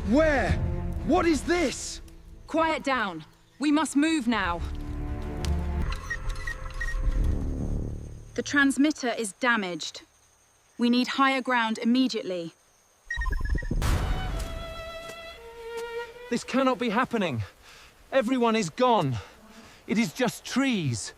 Where? What is this? Quiet down. We must move now. The transmitter is damaged. We need higher ground immediately. This cannot be happening. Everyone is gone. It is just trees.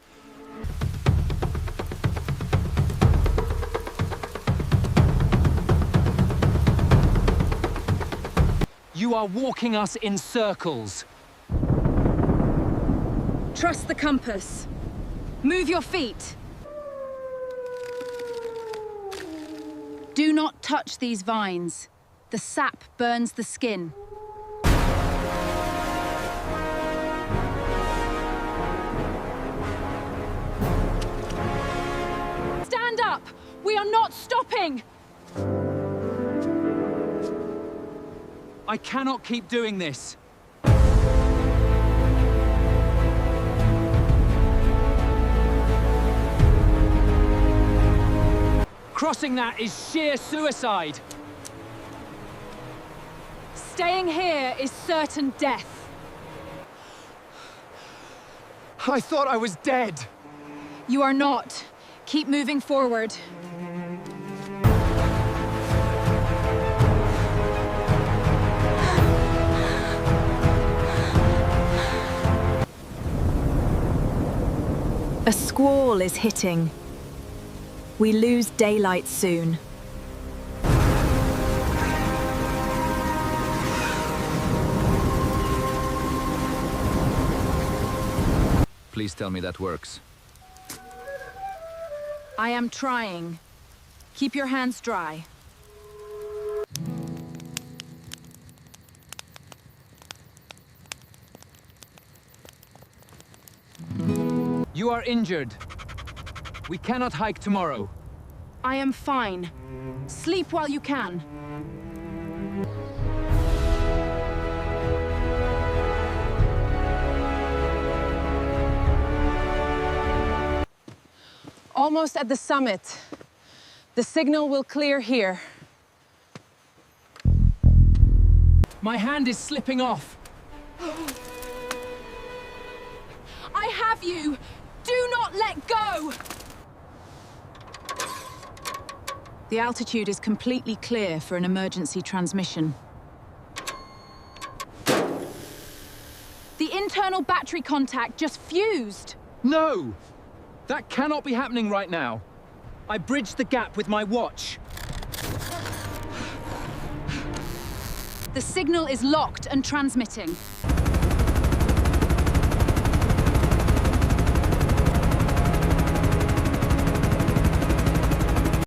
You are walking us in circles. Trust the compass. Move your feet. Do not touch these vines. The sap burns the skin. Stand up! We are not stopping! I cannot keep doing this. Crossing that is sheer suicide. Staying here is certain death. I thought I was dead. You are not. Keep moving forward. A squall is hitting. We lose daylight soon. Please tell me that works. I am trying. Keep your hands dry. You are injured. We cannot hike tomorrow. I am fine. Sleep while you can. Almost at the summit. The signal will clear here. My hand is slipping off. I have you! Do not let go! The altitude is completely clear for an emergency transmission. The internal battery contact just fused. No! That cannot be happening right now. I bridged the gap with my watch. The signal is locked and transmitting.